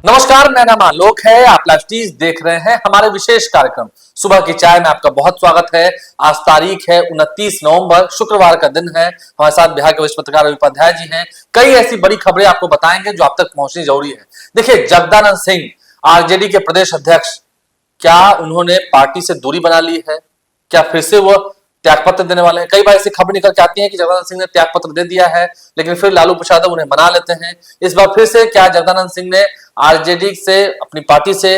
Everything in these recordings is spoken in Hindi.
नमस्कार, मेरा नाम आलोक है। आप लाइव देख रहे हैं हमारे विशेष कार्यक्रम सुबह की चाय में आपका बहुत स्वागत है। आज तारीख है 29 नवंबर, शुक्रवार का दिन है। हमारे साथ बिहार के वरिष्ठ पत्रकार रवि उपाध्याय जी हैं। कई ऐसी बड़ी खबरें आपको बताएंगे जो आप तक पहुंचनी जरूरी है। देखिए, जगदानंद सिंह आरजेडी के प्रदेश अध्यक्ष, क्या उन्होंने पार्टी से दूरी बना ली है? क्या फिर से वो त्यागपत्र देने वाले हैं? कई बार ऐसी खबर निकल के आती है कि जगदानंद सिंह ने त्यागपत्र दे दिया है, लेकिन फिर लालू प्रसाद उन्हें मना लेते हैं। इस बार फिर से क्या जगदानंद सिंह ने आरजेडी से, अपनी पार्टी से,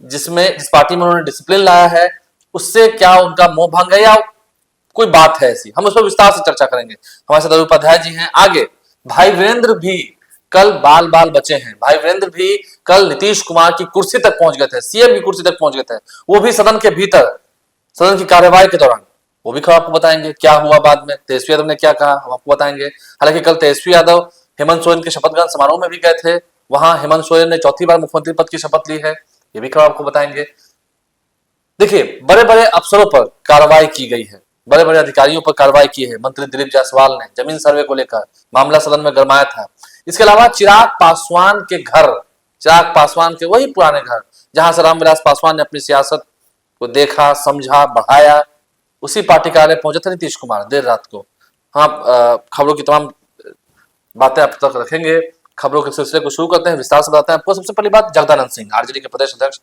जिस पार्टी में उन्होंने डिसिप्लिन लाया है, उससे क्या उनका मोह भंग है या कोई बात है ऐसी? हम उस पर विस्तार से चर्चा करेंगे। हमारे साथ रवि उपाध्याय जी हैं। आगे भाई वीरेंद्र भी कल बाल बाल बचे हैं। भाई वीरेंद्र भी कल नीतीश कुमार की कुर्सी तक पहुंच गए थे, सीएम की कुर्सी तक पहुंच गए थे, वो भी सदन के भीतर, सदन की कार्यवाही के दौरान। वो भी खबर आपको बताएंगे क्या हुआ बाद में, तेजस्वी यादव ने क्या कहा, हम आपको बताएंगे। हालांकि कल तेजस्वी यादव हेमंत सोरेन के शपथ ग्रहण समारोह में भी गए थे, वहां हेमंत सोरेन ने चौथी बार मुख्यमंत्री पद की शपथ ली है, ये भी खबर आपको बताएंगे। देखिए, बड़े बड़े अफसरों पर कार्रवाई की गई है, बड़े बड़े अधिकारियों पर कार्रवाई की है। मंत्री दिलीप जायसवाल ने जमीन सर्वे को लेकर मामला सदन में गरमाया था। इसके अलावा चिराग पासवान के घर, चिराग पासवान के वही पुराने घर जहां से रामविलास पासवान ने अपनी सियासत को देखा, समझा, बढ़ाया, उसी पार्टी कार्यालय पहुंचे थे नीतीश कुमार देर रात को। हाँ, खबरों की तमाम बातें आप तक रखेंगे। खबरों के सिलसिले को शुरू करते हैं, विस्तार से बताते हैं आपको। सबसे पहली बात, जगदानंद सिंह आरजेडी के प्रदेश अध्यक्ष,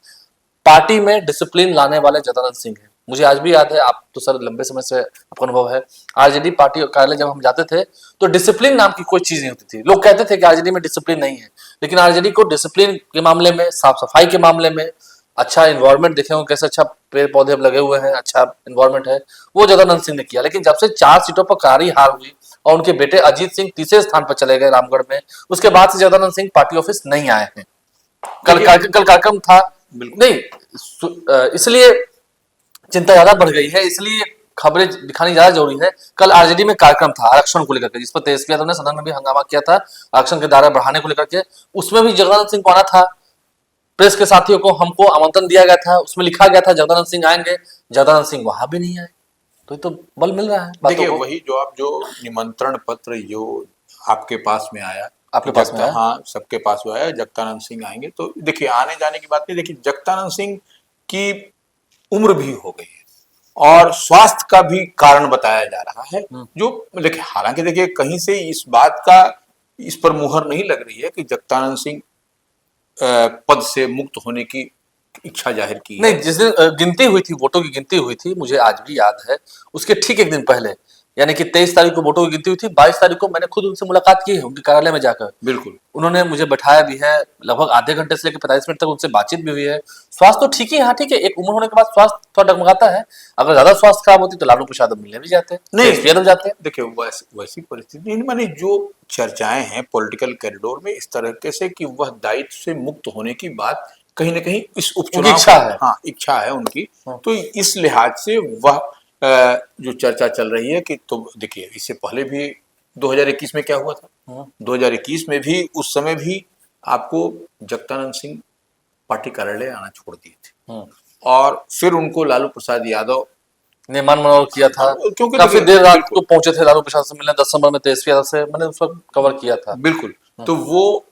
पार्टी में डिसिप्लिन लाने वाले जगदानंद सिंह हैं। मुझे आज भी याद है, आप तो सर लंबे समय से आपका अनुभव है, आरजेडी पार्टी कार्यालय जब हम जाते थे तो डिसिप्लिन नाम की कोई चीज नहीं होती थी। लोग कहते थे कि आरजेडी में डिसिप्लिन नहीं है, लेकिन आरजेडी को डिसिप्लिन के मामले में, साफ सफाई के मामले में, अच्छा इन्वायरमेंट देखे हो, कैसे अच्छा पेड़ पौधे लगे हुए हैं, अच्छा इन्वायरमेंट है, वो जगदानंद सिंह ने किया। लेकिन जब से 4 सीटों पर करारी हार हुई और उनके बेटे अजीत सिंह तीसरे स्थान पर चले गए रामगढ़ में, उसके बाद से जगदानंद सिंह पार्टी ऑफिस नहीं आए हैं। कल कार्यक्रम था नहीं, इसलिए चिंता ज्यादा बढ़ गई है, इसलिए खबरें दिखानी ज्यादा जरूरी है। कल आरजेडी में कार्यक्रम था आरक्षण को लेकर के, जिस पर तेजस्वी यादव ने सदन में भी हंगामा किया था आरक्षण के दायरा बढ़ाने को लेकर के। उसमें भी जगदानंद सिंह को आना था। प्रेस के साथियों को, हमको आमंत्रण दिया गया था, उसमें लिखा गया था जगदानंद सिंह आएंगे, जगदानंद सिंह वहां भी नहीं आए। तो बल मिल रहा है। देखिए, वही जो निमंत्रण पत्र जो आपके पास में आया, आपके पास में आया, हाँ सबके पास में आया, जगदानंद सिंह आएंगे। तो देखिए, आने जाने की बात नहीं, देखिए जगदानंद सिंह की उम्र भी हो गई है और स्वास्थ्य का भी कारण बताया जा रहा है। जो देखिए, हालांकि देखिए कहीं से इस बात का, इस पर मुहर नहीं लग रही है कि जगदानंद सिंह पद से मुक्त होने की इच्छा जाहिर की है। नहीं, जिस दिन गिनती हुई थी, वोटों की गिनती हुई थी, मुझे आज भी याद है, उसके ठीक एक दिन पहले, यानी कि 23 तारीख को वोटों की गिनती हुई थी, 22 तारीख को मैंने खुद उनसे मुलाकात की है, उनके कार्यालय में जाकर। बिल्कुल, उन्होंने मुझे बैठाया भी है, लगभग आधे घंटे से लेकर 45 मिनट तक उनसे बातचीत भी हुई है। स्वास्थ्य तो ठीक ही, हाँ ठीक है, एक उम्र होने के बाद स्वास्थ्य थोड़ा डगमगाता है। अगर ज्यादा स्वास्थ्य खराब होती तो लालू प्रसाद मिलने भी जाते, नहीं यादव जाते। देखिए, वैसी परिस्थिति नहीं, माने जो चर्चाएं हैं पॉलिटिकल कॉरिडोर में इस तरह से कि वह दायित्व से मुक्त होने की बात कहीं ना कहीं इस उपचुनाव इच्छा है, हाँ इच्छा है उनकी। तो इस लिहाज से वह जो चर्चा चल रही है कि, तो देखिए इससे पहले भी 2021 में क्या हुआ था, 2021 में भी उस समय भी आपको जगदानंद सिंह पार्टी कार्यालय आना छोड़ दिए थे और फिर उनको लालू प्रसाद यादव ने मान मनोहर किया था, क्योंकि काफी देर रात को पहुंचे थे लालू प्रसाद से मिलने। 10 नंबर में तेजस्वी यादव से मैंने उस वक्त कवर किया था। बिल्कुल। तो वो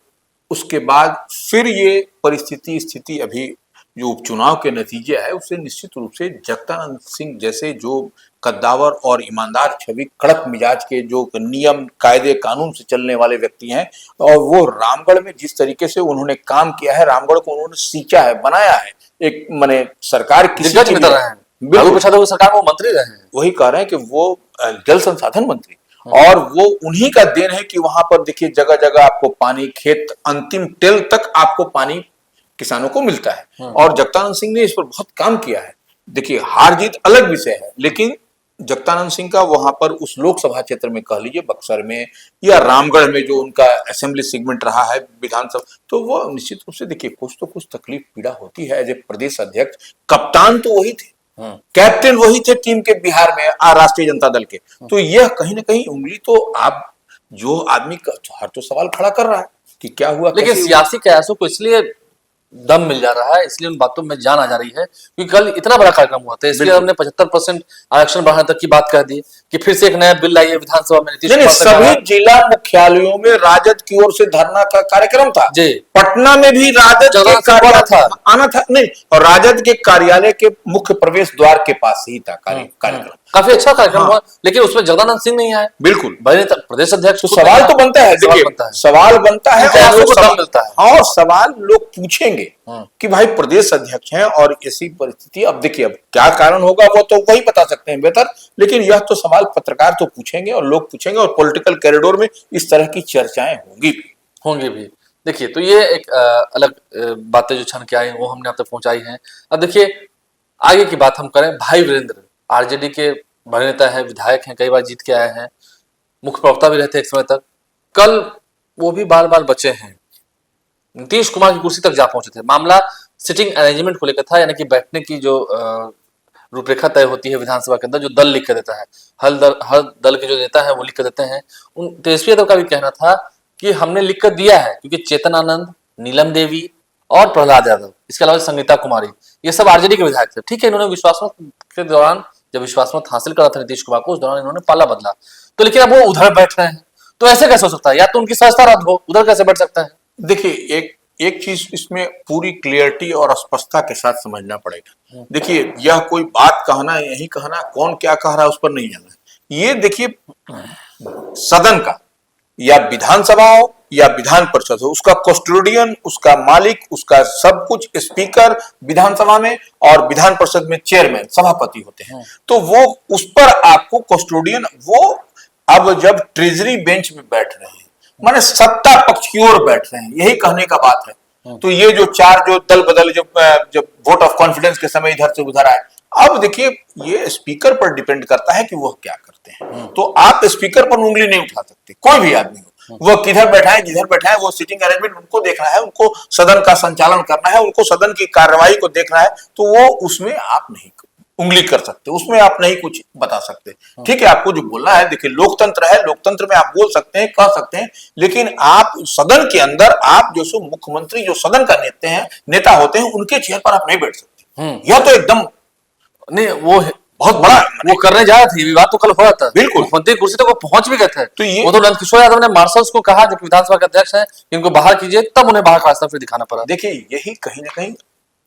उसके बाद फिर ये परिस्थिति स्थिति अभी जो उपचुनाव के नतीजे है उससे निश्चित रूप से जगदानंद सिंह जैसे जो कद्दावर और ईमानदार छवि, कड़क मिजाज के, जो नियम कायदे कानून से चलने वाले व्यक्ति हैं, और वो रामगढ़ में जिस तरीके से उन्होंने काम किया है, रामगढ़ को उन्होंने सींचा है, बनाया है, एक माने सरकार किसी की लालू प्रसाद वो सरकार में मंत्री रहे हैं, वही कह रहे हैं कि वो जल संसाधन मंत्री, और वो उन्हीं का देन है कि वहां पर देखिए जगह जगह आपको पानी, खेत अंतिम टेल तक आपको पानी किसानों को मिलता है। और जगदानंद सिंह ने इस पर बहुत काम किया है। देखिए, हार जीत अलग विषय है, लेकिन जगदानंद सिंह का वहां पर उस लोकसभा क्षेत्र में, कह लीजिए बक्सर में या रामगढ़ में, जो उनका असेंबली सेगमेंट रहा है विधानसभा, तो वो निश्चित रूप से देखिए कुछ तो कुछ तकलीफ पीड़ा होती है। एज ए प्रदेश अध्यक्ष, कप्तान तो वही थे, कैप्टन वही थे टीम के बिहार में राष्ट्रीय जनता दल के। तो यह कहीं ना कहीं उंगली तो आप जो आदमी हर तो सवाल खड़ा कर रहा है कि क्या हुआ। लेकिन सियासी कयासों को इसलिए दम मिल जा रहा है, इसलिए उन बातों में जान आ जा रही है, क्योंकि कल इतना बड़ा कार्यक्रम हुआ था, इसलिए बिल्कुल। हमने 75% आरक्षण बढ़ाने तक की बात कह दी कि फिर से एक नया बिल लाई है विधानसभा में, नीतीश नहीं नहीं, कुमार से कहा। सभी जिला मुख्यालयों में राजद की ओर से धरना का कार्यक्रम था। जी। पटना में भी राजद के जगह से बड़ा कार्यालय था। आना था, नहीं, और राजद के कार्यालय के मुख्य प्रवेश द्वार के पास ही था कार्यक्रम। काफी अच्छा कार्यक्रम हाँ। हुआ, लेकिन उसमें जगदानंद सिंह नहीं आए। बिल्कुल। भाई प्रदेश अध्यक्ष तो खुद सवाल नहीं तो आए। बनता है, सवाल देखिए बनता है। सवाल बनता है, उनके आदमियों को और दम मिलता है। हाँ, और सवाल लोग पूछेंगे कि भाई प्रदेश अध्यक्ष हैं और ऐसी परिस्थिति, अब देखिए अब क्या कारण होगा वो तो वही बता सकते हैं बेहतर, लेकिन यह तो सवाल पत्रकार तो पूछेंगे और लोग पूछेंगे, और पॉलिटिकल कॉरिडोर में इस तरह की चर्चाएं होंगी भी। देखिए, तो ये एक अलग बातें जो छन के आई वो हमने आप तक पहुंचाई हैं। अब देखिए आगे की बात हम करें। भाई वीरेंद्र आरजेडी के बड़े नेता है, विधायक हैं, कई बार जीत के आए हैं, मुख्य प्रवक्ता भी रहते एक समय तक। कल वो भी बाल बाल बचे हैं, नीतीश कुमार की कुर्सी तक जा पहुंचे थे। मामला सिटिंग अरेंजमेंट को लेकर था, यानी कि बैठने की जो रूपरेखा तय होती है विधानसभा के अंदर, जो दल लिख कर देता है, हर दल के जो नेता है वो लिख कर देते हैं। उन तेजस्वी यादव का भी कहना था कि हमने लिख कर दिया है, क्योंकि चेतन आनंद, नीलम देवी और प्रहलाद यादव, इसके अलावा संगीता कुमारी, ये सब आरजेडी के विधायक थे। ठीक है, इन्होंने विश्वासमत के दौरान जब विश्वासमत हासिल करा था नीतीश कुमार को, उस दौरान इन्होंने पाला बदला, तो लेकिन अब वो उधर बैठ रहे हैं, तो ऐसे कैसे हो सकता है? या तो उनकी सहजता रद्द हो, उधर कैसे बैठ सकता है? देखिए, एक एक चीज इसमें पूरी क्लियरिटी और स्पष्टता के साथ समझना पड़ेगा। देखिए, यह कोई बात कहना, यही कहना, कौन क्या कह रहा है उस पर नहीं जाना है। ये देखिए, सदन का या विधानसभा हो या विधान परिषद हो, उसका कस्टोडियन, उसका मालिक, उसका सब कुछ स्पीकर विधानसभा में और विधान परिषद में चेयरमैन सभापति होते हैं। तो वो उस पर आपको कस्टोडियन, वो अब जब ट्रेजरी बेंच में बैठ रहे हैं, माने सत्ता पक्ष की ओर बैठ रहे हैं, यही कहने का बात है। तो ये जो चार जो दल बदल, जब वोट ऑफ कॉन्फिडेंस के समय इधर से उधर आए, अब देखिए ये स्पीकर पर डिपेंड करता है कि वह क्या करते हैं। तो आप स्पीकर पर उंगली नहीं उठा सकते, कोई भी आदमी हो, वह किधर बैठा है, जिधर बैठा है, वो सिटिंग अरेंजमेंट उनको देखना है, उनको सदन का संचालन करना है, उनको सदन की कार्यवाही को देखना है, तो वो उसमें आप नहीं उंगली कर सकते, उसमें आप नहीं कुछ बता सकते। ठीक है, आपको जो बोलना है, देखिए लोकतंत्र है, लोकतंत्र में आप बोल सकते हैं, कह सकते हैं, लेकिन आप सदन के अंदर आप जो सो मुख्यमंत्री जो सदन का नेता होते हैं, उनके चेयर पर आप नहीं बैठ सकते। यह तो एकदम नहीं, वो बहुत बड़ा वो करने जा रहे थे, विवाद तो कल हो रहा था, बिल्कुल मुख्यमंत्री कुर्सी तक वो पहुंच भी गए थे। तो ये वो तो नंदकिशोर यादव ने मार्शल्स को कहा, जो कि विधानसभा के अध्यक्ष हैं, इनको बाहर कीजिए, तब उन्हें बाहर का रास्ता फिर दिखाना पड़ा। देखिए, यही कहीं ना कहीं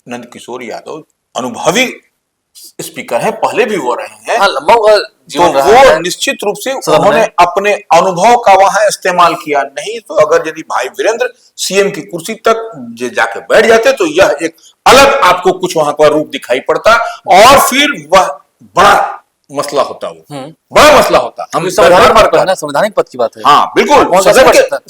नंदकिशोर यादव अनुभवी स्पीकर हैं, पहले भी वो रहे हैं। हाँ, लंबा जीवन तो रहा वो है। निश्चित रूप से उन्होंने अपने अनुभव का वहां इस्तेमाल किया। नहीं तो अगर यदि भाई वीरेंद्र सीएम की कुर्सी तक जाके बैठ जाते, तो यह एक अलग आपको कुछ वहां पर रूप दिखाई पड़ता, और फिर वह बड़ा मसला होता, वो बड़ा मसला होता। हम संवैधानिक पद की बात है। हाँ बिल्कुल,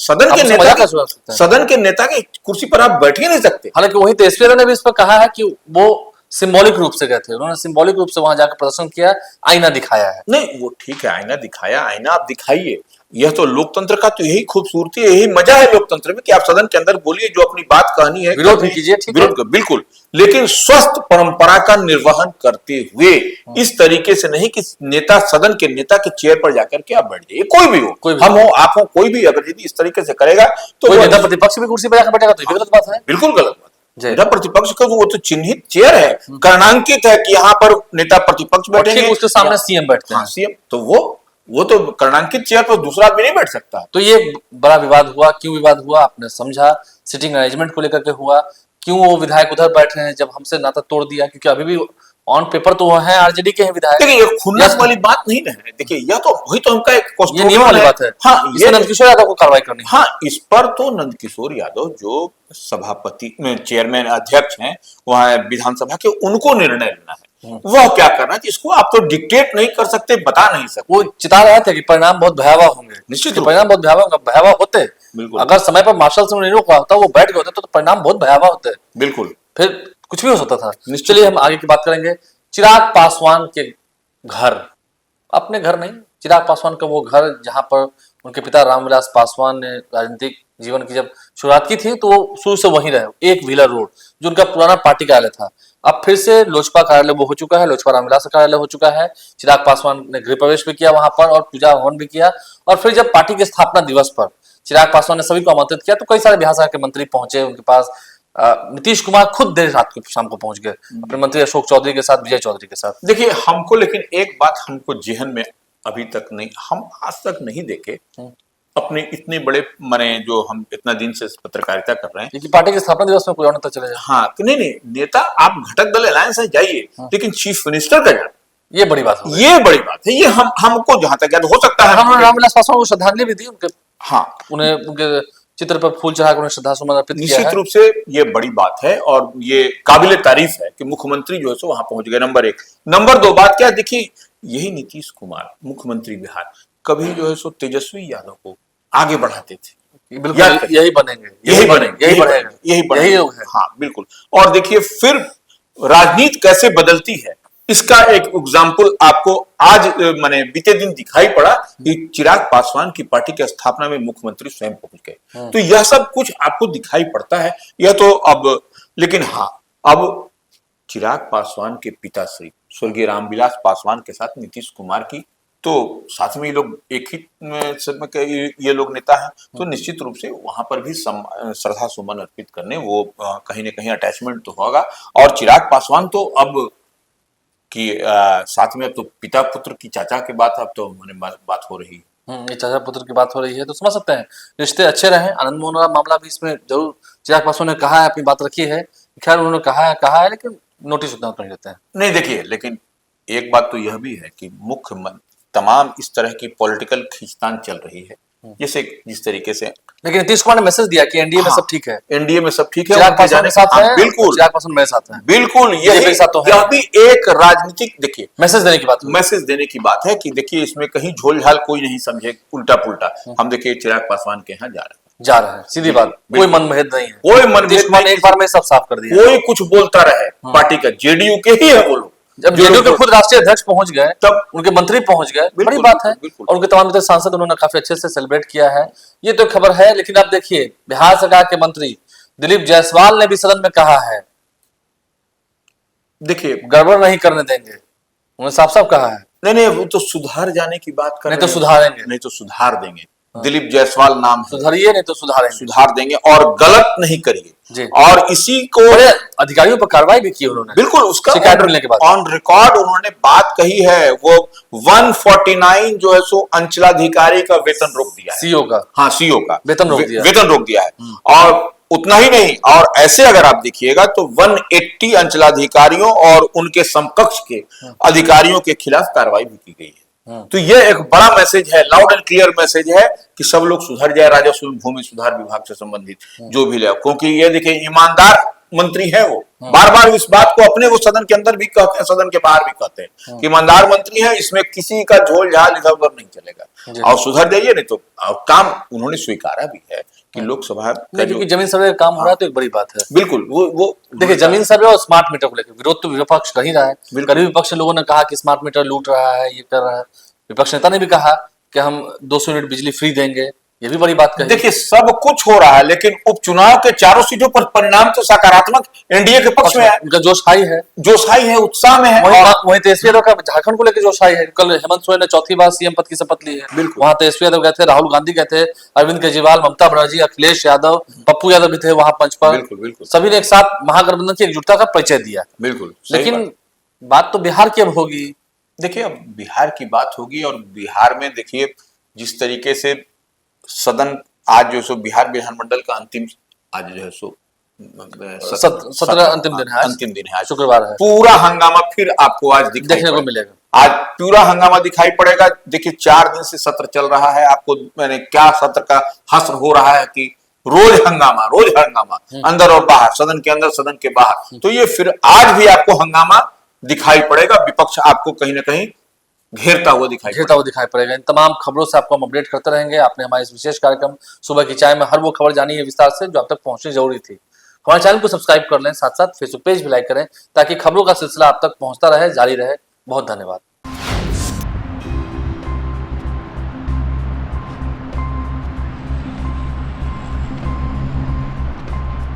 सदन के नेता के कुर्सी पर आप बैठ ही नहीं सकते। हालांकि वही तेजस्वी ने भी इस पर कहा है कि वो सिंबॉलिक रूप से गए थे, उन्होंने सिंबॉलिक रूप से वहां जाकर प्रदर्शन किया, आईना दिखाया है। नहीं, वो ठीक है, आईना दिखाया, आईना आप दिखाइए, यह तो लोकतंत्र का तो यही खूबसूरती है, यही मजा है लोकतंत्र में कि आप सदन के अंदर बोलिए, जो अपनी बात कहनी है, विरोध भी कीजिए, ठीक है, बिल्कुल, लेकिन स्वस्थ परंपरा का निर्वहन करते हुए, इस तरीके से नहीं कि नेता सदन के नेता के चेयर पर जाकर के आप बैठ जाइए, कोई भी हो, हम हो, आप हो, कोई भी अगर यदि इस तरीके से करेगा तो नेता प्रतिपक्ष भी कुर्सी पर जाकर बैठेगा, तो गलत बात है, बिल्कुल गलत बात। नेता प्रतिपक्ष का वो तो चिन्हित चेयर है, कर्णांकित है कि यहाँ पर नेता प्रतिपक्ष बैठेंगे, उसके सामने सीएम बैठते हैं। सीएम तो वो तो कर्णांकित चेयर पर दूसरा आदमी नहीं बैठ सकता। तो ये बड़ा विवाद हुआ। क्यों विवाद हुआ आपने समझा, सिटिंग अरेंजमेंट को लेकर के हुआ। क्यों वो विधायक उधर बैठ रहे हैं जब हमसे नाता तोड़ दिया, क्योंकि अभी भी ऑन पेपर तो वो है आरजेडी के हैं विधायक। देखिए, ये खुन्नस वाली बात नहीं है। देखिए, यह तो वही तो हमका एक ये नियम वाली बात है। हाँ, ये नंदकिशोर यादव को कार्रवाई करनी है। हाँ, इस पर तो नंदकिशोर यादव जो सभापति चेयरमैन अध्यक्ष हैं वहां विधानसभा के, उनको निर्णय लेना है, वह क्या करना है। इसको आप तो डिक्टेट नहीं कर सकते, बता नहीं सकते। वो चिता रहे थे कि परिणाम बहुत भयावह होंगे, निश्चित परिणाम बहुत भयावह होते। अगर समय पर मार्शल से नहीं रोका होता, वो बैठ गए होते, तो परिणाम बहुत भयावह होते। बिल्कुल, फिर कुछ भी हो सकता था। चलिए हम आगे की बात करेंगे। चिराग पासवान के घर, अपने घर नहीं, चिराग पासवान का वो घर जहां पर उनके पिता रामविलास पासवान ने राजनीतिक जीवन की जब शुरुआत की थी, तो वो शुरू से वहीं रहे, एक व्हीलर रोड, जो उनका पुराना पार्टी कार्यालय था। अब फिर से लोजपा कार्यालय वो हो चुका है, लोजपा रामविलास कार्यालय हो चुका है। चिराग पासवान ने गृह प्रवेश भी किया वहां पर और पूजा हवन भी किया। और फिर जब पार्टी के स्थापना दिवस पर चिराग पासवान ने सभी को आमंत्रित किया, तो कई सारे बिहार सरकार के मंत्री पहुंचे उनके पास, नीतीश कुमार खुद देर रात को शाम को पहुंच गए अपने मंत्री अशोक चौधरी के साथ, विजय चौधरी के साथ। देखिए हमको, लेकिन एक बात हमको जेहन में अभी तक नहीं, हम आज तक नहीं देखे अपने इतने बड़े माने जो हम इतना दिन से पत्रकारिता कर रहे हैं कि पार्टी के स्थापना दिवस में कोई और नेता चले जाए। हाँ, नहीं नेता आप घटक दल अलायंस है जाइए, लेकिन चीफ मिनिस्टर का जाए, ये बड़ी बात है। ये बड़ी बात है। ये हमको जहां तक याद हो सकता है उन्होंने रामविलास पासवान को श्रद्धांजलि भी दी, उनके हाँ उन्हें उनके चित्र पर फूल चढ़ाकर उन्हें श्रद्धासुमन अर्पित किया है। निश्चित रूप से ये बड़ी बात है और ये काबिले तारीफ है कि मुख्यमंत्री जो है सो वहां पहुंच गए। नंबर एक। नंबर दो बात क्या, देखिए यही नीतीश कुमार मुख्यमंत्री बिहार कभी जो है सो तेजस्वी यादव को आगे बढ़ाते थे। बिल्कुल यही बनेंगे, यही लोग हैं। हाँ बिल्कुल। और देखिए फिर राजनीति कैसे बदलती है, इसका एक एग्जाम्पल आपको आज माने बीते दिन दिखाई पड़ा कि चिराग पासवान की पार्टी की स्थापना में मुख्यमंत्री स्वयं पहुंच गए। तो यह सब कुछ आपको दिखाई पड़ता है। यह तो अब, लेकिन हाँ, अब चिराग पासवान के पिताश्री स्वर्गीय रामविलास पासवान के साथ नीतीश कुमार की तो साथ में ये लोग एक ही समय के ये लोग नेता हैं, तो निश्चित रूप से वहां पर भी श्रद्धा सुमन अर्पित करने वो कहीं ना कहीं अटैचमेंट तो होगा। और चिराग पासवान तो अब कि साथ में अब तो पिता पुत्र की चाचा के बात अब तो बात हो रही है। ये चाचा पुत्र की बात हो रही है, तो समझ सकते हैं रिश्ते अच्छे रहे। आनंद मोहन मामला भी इसमें जरूर चिराग पासवान ने कहा है, अपनी बात रखी है। खैर उन्होंने कहा है लेकिन नोटिस उतना नहीं देते हैं। नहीं देखिए, लेकिन एक बात तो यह भी है कि मुख्य तमाम इस तरह की पॉलिटिकल खींचतान चल रही है, जैसे जिस तरीके से, लेकिन नीतीश कुमार ने मैसेज दिया कि एनडीए में सब ठीक है, एनडीए में सब ठीक है, चिराग पासवान के साथ है, बिल्कुल चिराग पासवान मेरे साथ है, बिल्कुल यह भी एक राजनीतिक देखिए मैसेज देने की बात है कि देखिए इसमें कहीं झोल झाल कोई नहीं समझे उल्टा पुल्टा। हम देखिए चिराग पासवान के यहाँ जा रहे हैं, सीधी बात, कोई मनभेद नहीं है, कोई मनभेद नीतीश कुमार ने एक बार में सब साफ कर दिया। कोई कुछ बोलता रहे पार्टी का, जेडीयू के ही है वो लोग। जब जेडीयू के खुद राष्ट्रीय अध्यक्ष पहुंच गए, तब उनके मंत्री पहुंच गए, बड़ी बात है। और उनके तमाम सांसद उन्होंने काफी अच्छे से सेलिब्रेट किया है, ये तो खबर है। लेकिन आप देखिए बिहार सरकार के मंत्री दिलीप जायसवाल ने भी सदन में कहा है, देखिए गड़बड़ नहीं करने देंगे, उन्होंने साफ साफ कहा है। नहीं वो तो सुधार जाने की बात कर रहे हैं, नहीं तो सुधारेंगे, नहीं तो सुधार देंगे। दिलीप जायसवाल नाम सुधारिए, नहीं तो सुधार देंगे और गलत नहीं करिए। और इसी को अधिकारियों पर कार्रवाई भी की उन्होंने, बिल्कुल उसका शिकायत मिलने के बाद ऑन रिकॉर्ड उन्होंने बात कही है। वो 149 जो है सो अंचलाधिकारी का वेतन रोक दिया है, सीओ का, हाँ सीओ का वेतन रोक दिया है। और उतना ही नहीं, और ऐसे अगर आप देखिएगा तो 180 अंचलाधिकारियों और उनके समकक्ष के अधिकारियों के खिलाफ कार्रवाई भी की गई है। तो यह एक बड़ा मैसेज है, लाउड एंड क्लियर मैसेज है कि सब लोग सुधर जाए, राजस्व भूमि सुधार विभाग से संबंधित जो भी ले, क्योंकि ये देखिए ईमानदार मंत्री है वो, बार बार इस बात को अपने वो सदन के अंदर भी कहते हैं, सदन के बाहर भी कहते हैं कि ईमानदार मंत्री है, इसमें किसी का झोल झाल इधर उधर नहीं चलेगा और सुधर जाइए। नहीं तो काम उन्होंने स्वीकारा भी है कि लोकसभा क्योंकि जमीन सर्वे का काम हो रहा है, तो एक बड़ी बात है। बिल्कुल वो देखिए जमीन सर्वे और स्मार्ट मीटर को लेकर विरोध तो विपक्ष कर ही रहा है। करीब विपक्ष लोगों ने कहा कि स्मार्ट मीटर लूट रहा है, ये कर रहा है। विपक्ष नेता ने भी कहा कि हम 200 यूनिट बिजली फ्री देंगे, ये भी बड़ी बात कही। देखिए सब कुछ हो रहा है, लेकिन उपचुनाव के चारों सीटों पर परिणाम तो सकारात्मक एनडीए के पक्ष में है। उनका जोश हाई है, उत्साह में है। वहीं तेजस्वी यादव का झारखंड को लेकर जोश हाई है। कल हेमंत सोरेन ने चौथी बार सीएम पद की शपथ ली है, वहां तेजस्वी यादव गए थे, राहुल गांधी गए थे, अरविंद केजरीवाल, ममता बनर्जी, अखिलेश यादव, पप्पू यादव भी थे वहां मंच पर। बिल्कुल सभी ने एक साथ महागठबंधन की एकजुटता का परिचय दिया। बिल्कुल, लेकिन बात तो बिहार की अब होगी। देखिए अब बिहार की बात होगी, और बिहार में देखिए जिस तरीके से सदन आज जो सो बिहार विधानमंडल का अंतिम, आज जो है सो 17 अंतिम दिन है, आज शुक्रवार है। पूरा हंगामा फिर आपको आज देखने को मिलेगा। आज पूरा हंगामा दिखाई पड़ेगा। देखिए 4 दिन से सत्र चल रहा है, आपको मैंने क्या सत्र का हस्र हो रहा है कि रोज हंगामा अंदर और बाहर, सदन के अंदर सदन के बाहर। तो ये फिर आज भी आपको हंगामा दिखाई पड़ेगा, विपक्ष आपको कहीं ना कहीं घेरता हुआ दिखाई पड़ेगा। इन तमाम खबरों से आपको हम अपडेट करते रहेंगे। आपने हमारे इस विशेष कार्यक्रम सुबह की चाय में हर वो खबर जानी है विस्तार से जो आप तक पहुंचनी जरूरी थी। हमारे चैनल को सब्सक्राइब कर लें, साथ साथ फेसबुक पेज भी लाइक करें ताकि खबरों का सिलसिला आप तक पहुंचता रहे, जारी रहे। बहुत धन्यवाद।